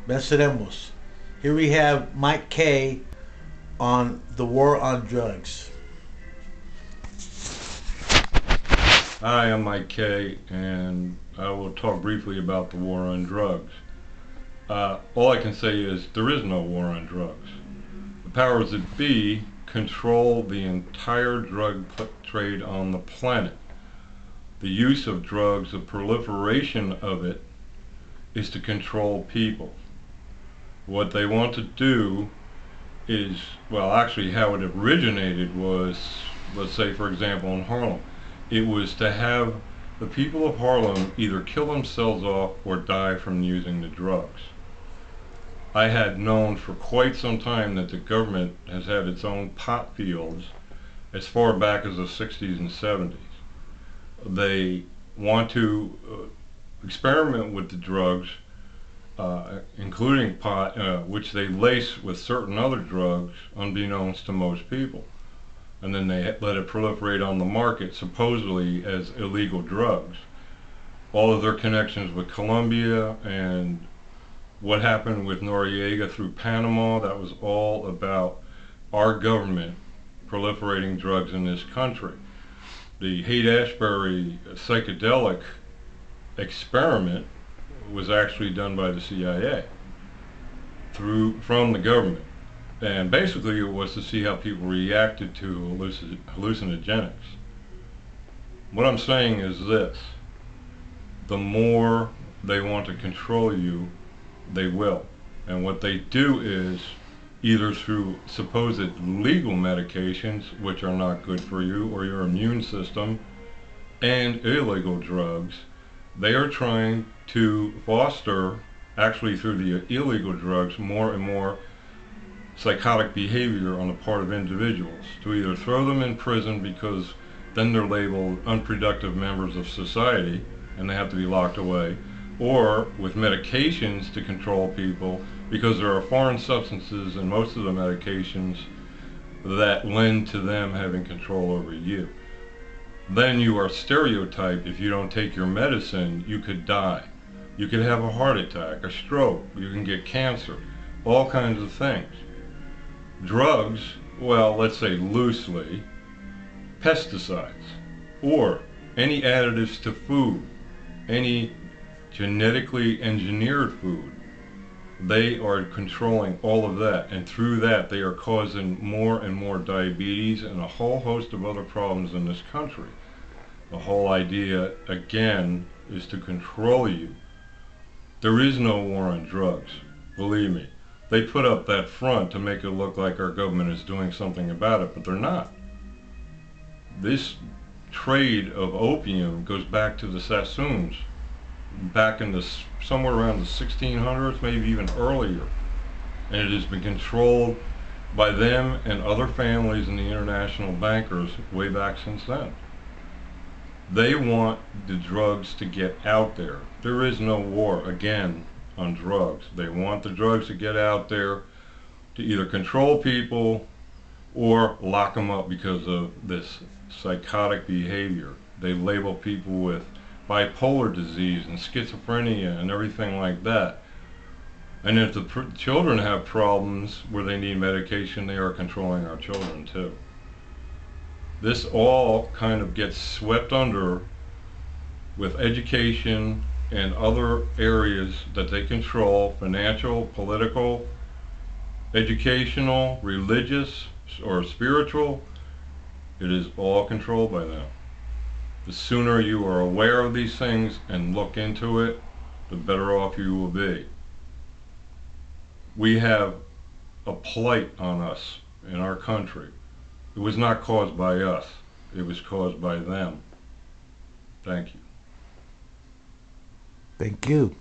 Venceremos. Here we have Mike K on the war on drugs. Hi, I'm Mike Kay, and I will talk briefly about the war on drugs. All I can say is there is no war on drugs. The powers that be control the entire drug trade on the planet. The use of drugs, the proliferation of it, is to control people. What they want to do is, well, actually how it originated was, let's say for example in Harlem, it was to have the people of Harlem either kill themselves off or die from using the drugs. I had known for quite some time that the government has had its own pot fields as far back as the 60s and 70s. They want to experiment with the drugs, including pot, which they lace with certain other drugs unbeknownst to most people. And then they let it proliferate on the market supposedly as illegal drugs. All of their connections with Colombia and what happened with Noriega through Panama, that was all about our government proliferating drugs in this country. The Haight-Ashbury psychedelic experiment was actually done by the CIA from the government. And basically it was to see how people reacted to hallucinogenics. What I'm saying is this: the more they want to control you, they will. And what they do is, either through supposed legal medications, which are not good for you or your immune system, and illegal drugs, they are trying to foster, actually through the illegal drugs, more and more psychotic behavior on the part of individuals, to either throw them in prison because then they're labeled unproductive members of society and they have to be locked away, or with medications to control people because there are foreign substances in most of the medications that lend to them having control over you. Then you are stereotyped. If you don't take your medicine, you could die. You could have a heart attack, a stroke, you can get cancer, all kinds of things. Drugs, well, let's say loosely, pesticides, or any additives to food, any genetically engineered food. They are controlling all of that, and through that they are causing more and more diabetes and a whole host of other problems in this country. The whole idea, again, is to control you. There is no war on drugs, believe me. They put up that front to make it look like our government is doing something about it, but they're not. This trade of opium goes back to the Sassoons, back in the somewhere around the 1600s, maybe even earlier, and it has been controlled by them and other families and the international bankers way back since then. They want the drugs to get out there. There is no war, again, on drugs. They want the drugs to get out there to either control people or lock them up because of this psychotic behavior. They label people with bipolar disease and schizophrenia and everything like that. And if the children have problems where they need medication, they are controlling our children too. This all kind of gets swept under with education and other areas that they control: financial, political, educational, religious, or spiritual. It is all controlled by them. The sooner you are aware of these things and look into it, the better off you will be. We have a plight on us in our country. It was not caused by us. It was caused by them. Thank you. Thank you.